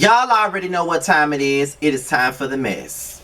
Y'all already know what time it is. It is time for the mess.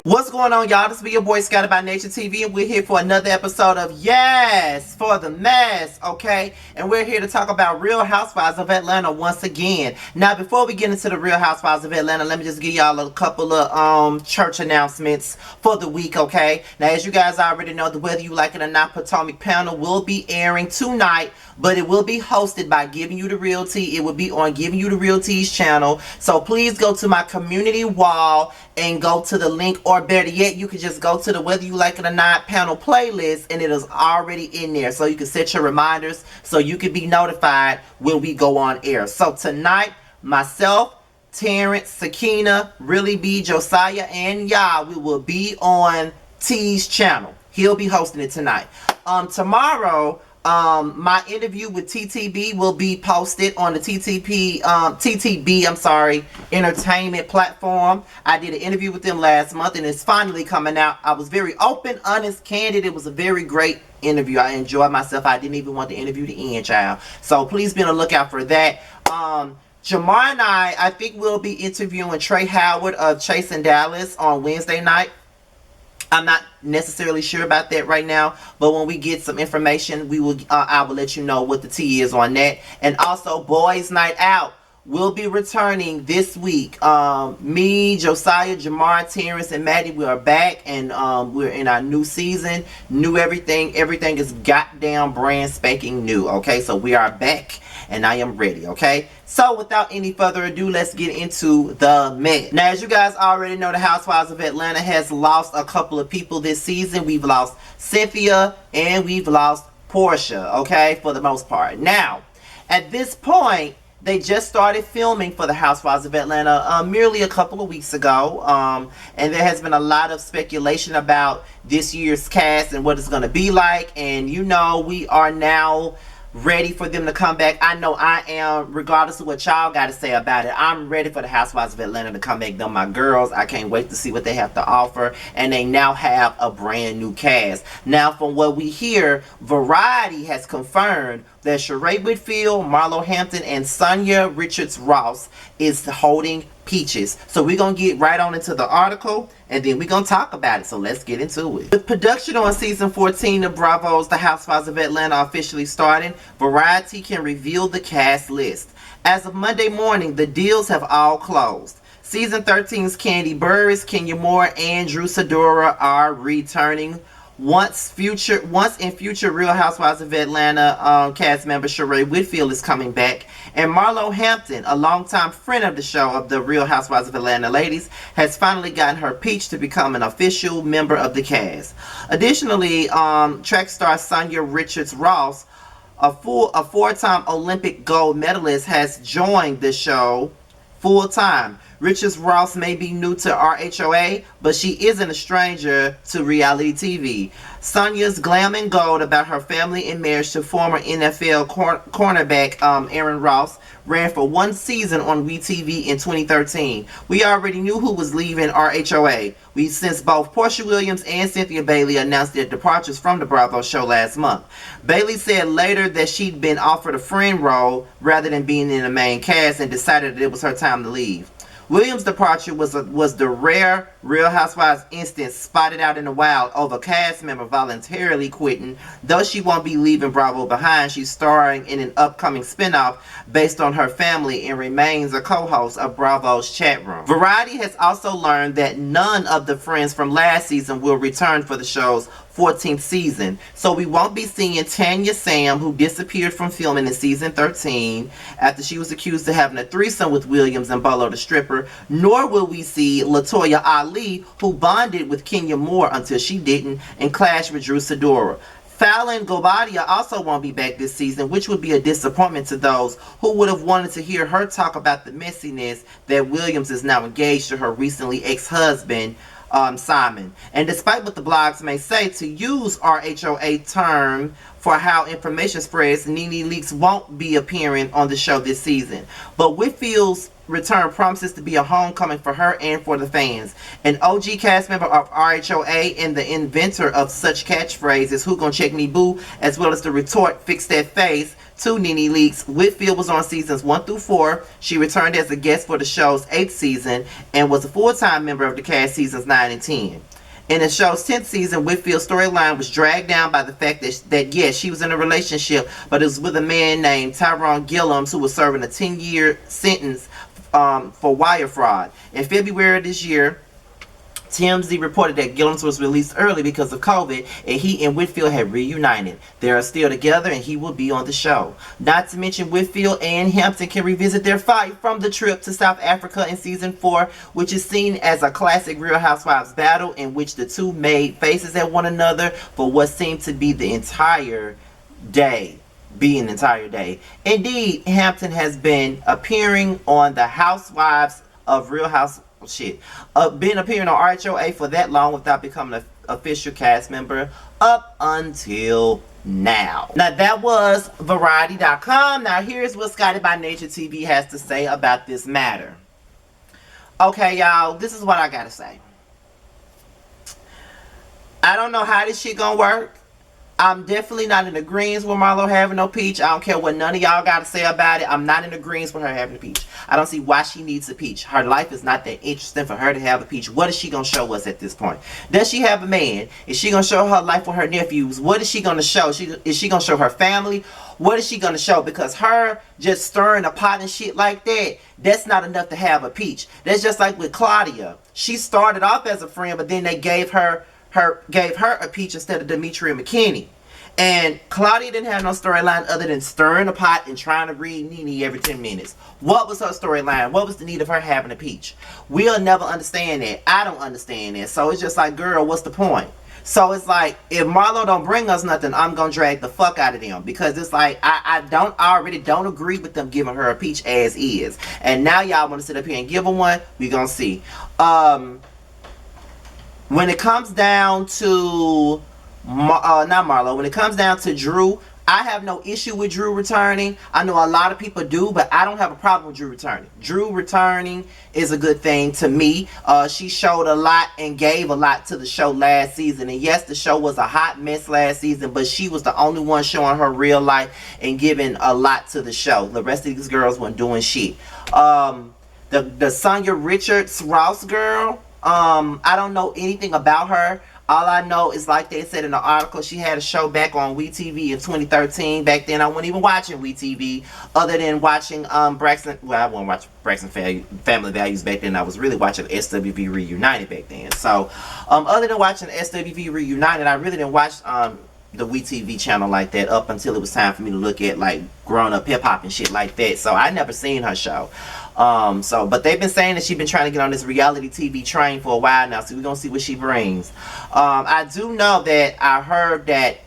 What's going on, y'all? This be your boy Scotty by Nature TV, and we're here for another episode of Yes for the Mess, okay? And we're here to talk about Real Housewives of Atlanta once again. Now, before we get into the Real Housewives of Atlanta, let me just give y'all a couple of church announcements for the week, okay? Now, as you guys already know, whether you like it or not, Potomac panel will be airing tonight, but it will be hosted by Giving You the Real Tea. It will be on Giving You the Real Tea's channel. So please go to my community wall and go to the link, or better yet, you can just go to the Whether You Like It or Not panel playlist, and it is already in there. So you can set your reminders so you can be notified when we go on air. So tonight, myself, Terrence, Sakina, Really B, Josiah, and y'all, we will be on T's channel. He'll be hosting it tonight. Tomorrow, my interview with TTB will be posted on the TTB entertainment platform. I did an interview with them last month, and it's finally coming out. I was very open, honest, candid. It was a very great interview. I enjoyed myself. I didn't even want the interview to end, child. So please be on the lookout for that. Jamar and I think we'll be interviewing Trey Howard of Chasing Dallas on Wednesday night. I'm not necessarily sure about that right now, but when we get some information, we will. I will let you know what the tea is on that. And also, Boys Night Out will be returning this week. Me, Josiah, Jamar, Terrence, and Maddie, we are back, and we're in our new season, new everything. Everything is goddamn brand spanking new. Okay, so we are back, and I am ready. Okay. So without any further ado, let's get into the mess. Now, as you guys already know, the Housewives of Atlanta has lost a couple of people this season. We've lost Cynthia and we've lost Portia, okay, for the most part. Now, at this point, they just started filming for the Housewives of Atlanta merely a couple of weeks ago. And there has been a lot of speculation about this year's cast and what it's going to be like. And, you know, we are now ready for them to come back. I know I am, regardless of what y'all got to say about it. I'm ready for the Housewives of Atlanta to come back. Them my girls. I can't wait to see what they have to offer. And they now have a brand new cast. Now, from what we hear, Variety has confirmed that Sheree Whitfield, Marlo Hampton, and Sonia Richards-Ross is holding Peaches. So we're going to get right on into the article, and then we're going to talk about it. So let's get into it. With production on season 14 of Bravo's The Housewives of Atlanta officially starting, Variety can reveal the cast list. As of Monday morning, the deals have all closed. Season 13's Kandi Burruss, Kenya Moore, and Drew Sidora are returning. Once in future Real Housewives of Atlanta cast member Sheree Whitfield is coming back, and Marlo Hampton, a longtime friend of the show of the Real Housewives of Atlanta ladies, has finally gotten her peach to become an official member of the cast. Additionally, track star Sonia Richards-Ross, a four-time Olympic gold medalist, has joined the show full-time. Richards-Ross may be new to RHOA, but she isn't a stranger to reality TV. Sonia's glam and gold about her family and marriage to former NFL cornerback Aaron Ross ran for one season on WeTV in 2013. We already knew who was leaving RHOA. Since both Portia Williams and Cynthia Bailey announced their departures from the Bravo show last month. Bailey said later that she'd been offered a friend role rather than being in the main cast and decided that it was her time to leave. Williams' departure was the rare Real Housewives instance spotted out in the wild of a cast member voluntarily quitting. Though she won't be leaving Bravo behind, she's starring in an upcoming spinoff based on her family and remains a co-host of Bravo's chat room. Variety has also learned that none of the friends from last season will return for the show's 14th season. So we won't be seeing Tanya Sam, who disappeared from filming in season 13 after she was accused of having a threesome with Williams and Bolo the stripper, nor will we see Latoya Ali, who bonded with Kenya Moore until she didn't and clashed with Drew Sidora. Fallon Gobadia also won't be back this season, which would be a disappointment to those who would have wanted to hear her talk about the messiness that Williams is now engaged to her recently ex-husband, Simon. And despite what the blogs may say, to use RHOA term for how information spreads, Nene Leakes won't be appearing on the show this season. But Whitfield's return promises to be a homecoming for her and for the fans. An OG cast member of RHOA and the inventor of such catchphrases, "Who Gon' Check Me Boo," as well as the retort, "Fix That Face," to Nene Leakes. Whitfield was on seasons 1 through 4. She returned as a guest for the show's 8th season and was a full-time member of the cast seasons 9 and 10. In the show's 10th season, Whitfield's storyline was dragged down by the fact that yes, she was in a relationship, but it was with a man named Tyrone Gillums, who was serving a 10-year sentence for wire fraud. In February of this year, TMZ reported that Gillums was released early because of COVID, and he and Whitfield had reunited. They are still together, and he will be on the show. Not to mention, Whitfield and Hampton can revisit their fight from the trip to South Africa in season 4, which is seen as a classic Real Housewives battle in which the two made faces at one another for what seemed to be the entire day. Indeed, Hampton has been appearing on the Housewives of Real House been appearing on RHOA for that long without becoming an official cast member up until now. Now that was Variety.com. Now here's what Scotty by Nature TV has to say about this matter. Okay, y'all, this is what I gotta say. I don't know how this shit gonna work. I'm definitely not in agreement with Marlo having no peach. I don't care what none of y'all got to say about it. I'm not in agreement with her having a peach. I don't see why she needs a peach. Her life is not that interesting for her to have a peach. What is she going to show us at this point? Does she have a man? Is she going to show her life with her nephews? What is she going to show? Is she going to show her family? What is she going to show? Because her just stirring a pot and shit like that, that's not enough to have a peach. That's just like with Claudia. She started off as a friend, but then they gave her a peach instead of Demetria McKinney. And Claudia didn't have no storyline other than stirring a pot and trying to read Nene every 10 minutes. What was her storyline? What was the need of her having a peach? We'll never understand that. I don't understand that. So it's just like, girl, what's the point? So it's like, if Marlo don't bring us nothing, I'm going to drag the fuck out of them. Because it's like, I already don't agree with them giving her a peach as is. And now y'all want to sit up here and give her one? We going to see. When it comes down to not Marlo, when it comes down to Drew, I have no issue with Drew returning. I know a lot of people do, but I don't have a problem with Drew returning. Drew returning is a good thing to me. She showed a lot and gave a lot to the show last season. And yes, the show was a hot mess last season, but she was the only one showing her real life and giving a lot to the show. The rest of these girls weren't doing shit. The Sonia Richards Ross girl, I don't know anything about her. All I know is, like they said in the article, she had a show back on WeTV in 2013. Back then, I wasn't even watching WeTV, other than watching Braxton. Well, I wasn't watching Braxton Family Values back then. I was really watching SWV Reunited back then. So, other than watching SWV Reunited, I really didn't watch the WeTV channel like that up until it was time for me to look at like grown up hip hop and shit like that. So I never seen her show. But they've been saying that she's been trying to get on this reality TV train for a while now, so we're gonna see what she brings. I do know that I heard that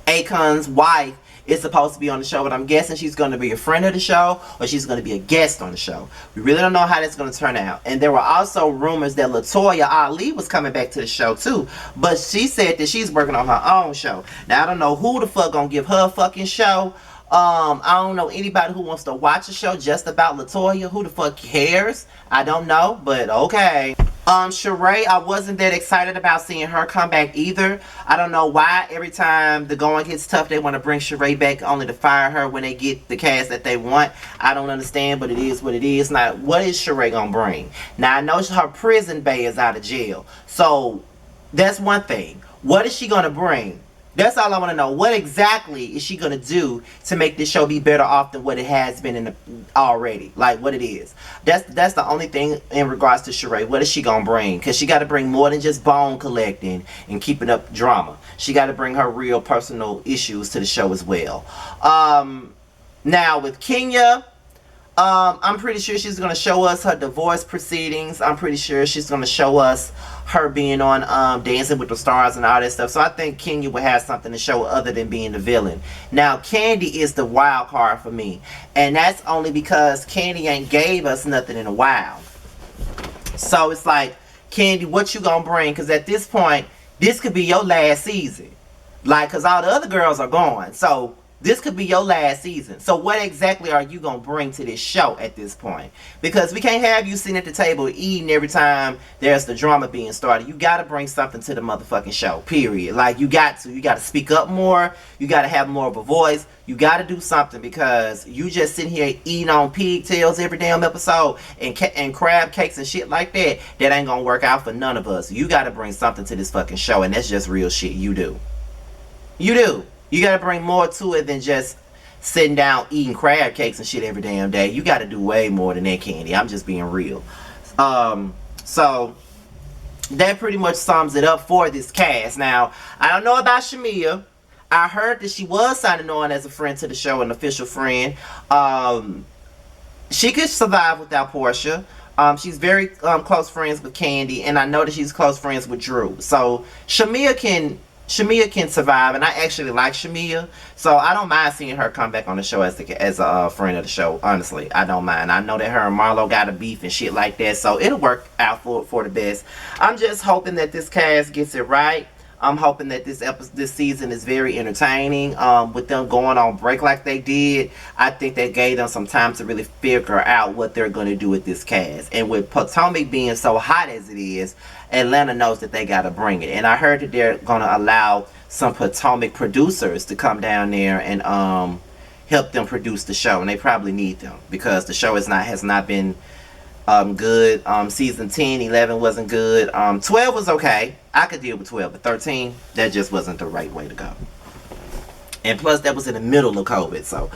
Akon's wife is supposed to be on the show, but I'm guessing she's going to be a friend of the show or she's going to be a guest on the show. We really don't know how that's going to turn out. And there were also rumors that Latoya Ali was coming back to the show too, but she said that she's working on her own show. Now I don't know who the fuck gonna give her a fucking show. I don't know anybody who wants to watch a show just about Latoya. Who the fuck cares? I don't know, but okay. Sheree, I wasn't that excited about seeing her come back either. I don't know why every time the going gets tough, they want to bring Sheree back only to fire her when they get the cast that they want. I don't understand, but it is what it is. Now, what is Sheree gonna bring? Now, I know her prison bae is out of jail, so that's one thing. What is she gonna bring? That's all I want to know. What exactly is she going to do to make this show be better off than what it has been already? Like, what it is. That's the only thing in regards to Sheree. What is she going to bring? Because she got to bring more than just bone collecting and keeping up drama. She got to bring her real personal issues to the show as well. Now, with Kenya, I'm pretty sure she's going to show us her divorce proceedings. I'm pretty sure she's going to show us her being on Dancing with the Stars and all that stuff. So I think Kenya will have something to show other than being the villain. Now, Candy is the wild card for me. And that's only because Candy ain't gave us nothing in a while. So it's like, Candy, what you going to bring? Because at this point, this could be your last season. Like, because all the other girls are gone. So this could be your last season. So what exactly are you going to bring to this show at this point? Because we can't have you sitting at the table eating every time there's the drama being started. You got to bring something to the motherfucking show, period. Like, you got to. You got to speak up more. You got to have more of a voice. You got to do something, because you just sitting here eating on pigtails every damn episode and crab cakes and shit like that. That ain't going to work out for none of us. You got to bring something to this fucking show, and that's just real shit. You do. You do. You got to bring more to it than just sitting down eating crab cakes and shit every damn day. You got to do way more than that, Candy. I'm just being real. So that pretty much sums it up for this cast. Now, I don't know about Shamia. I heard that she was signing on as a friend to the show, an official friend. She could survive without Portia. She's very close friends with Candy, and I know that she's close friends with Drew. So Shamia can survive, and I actually like Shamia, so I don't mind seeing her come back on the show as a friend of the show. Honestly, I don't mind. I know that her and Marlo got a beef and shit like that, so it'll work out for the best. I'm just hoping that this cast gets it right. I'm hoping that this season is very entertaining. With them going on break like they did, I think that gave them some time to really figure out what they're going to do with this cast. And with Potomac being so hot as it is, Atlanta knows that they got to bring it. And I heard that they're going to allow some Potomac producers to come down there and help them produce the show. And they probably need them, because the show has not been good. Season 10, 11 wasn't good. 12 was okay. I could deal with 12, but 13, that just wasn't the right way to go. And plus, that was in the middle of COVID, so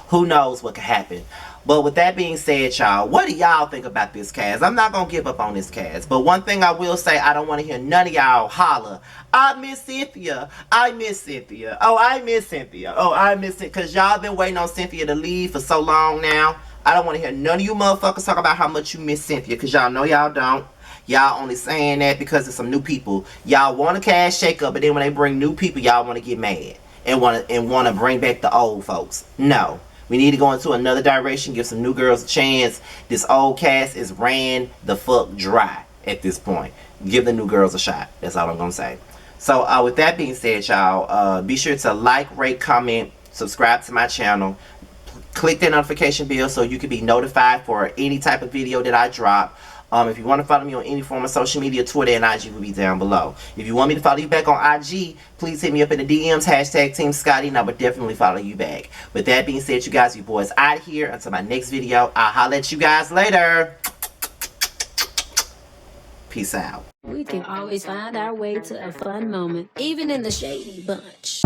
who knows what could happen. But with that being said, y'all, what do y'all think about this cast? I'm not gonna give up on this cast, but one thing I will say, I don't want to hear none of y'all holler, I miss Cynthia, I miss Cynthia, oh I miss Cynthia, oh I miss it, because y'all been waiting on Cynthia to leave for so long now. I don't want to hear none of you motherfuckers talk about how much you miss Cynthia, because y'all know y'all don't. Y'all only saying that because of some new people. Y'all want a cast shakeup, but then when they bring new people, y'all want to get mad and want to bring back the old folks. No. We need to go into another direction, give some new girls a chance. This old cast is ran the fuck dry at this point. Give the new girls a shot. That's all I'm going to say. So, with that being said, y'all, be sure to like, rate, comment, subscribe to my channel. Click that notification bell so you can be notified for any type of video that I drop. If you want to follow me on any form of social media, Twitter and IG will be down below. If you want me to follow you back on IG, please hit me up in the DMs, hashtag Team Scotty, and I will definitely follow you back. With that being said, you guys, you boys out here. Until my next video, I'll holler at you guys later. Peace out. We can always find our way to a fun moment, even in the shady bunch.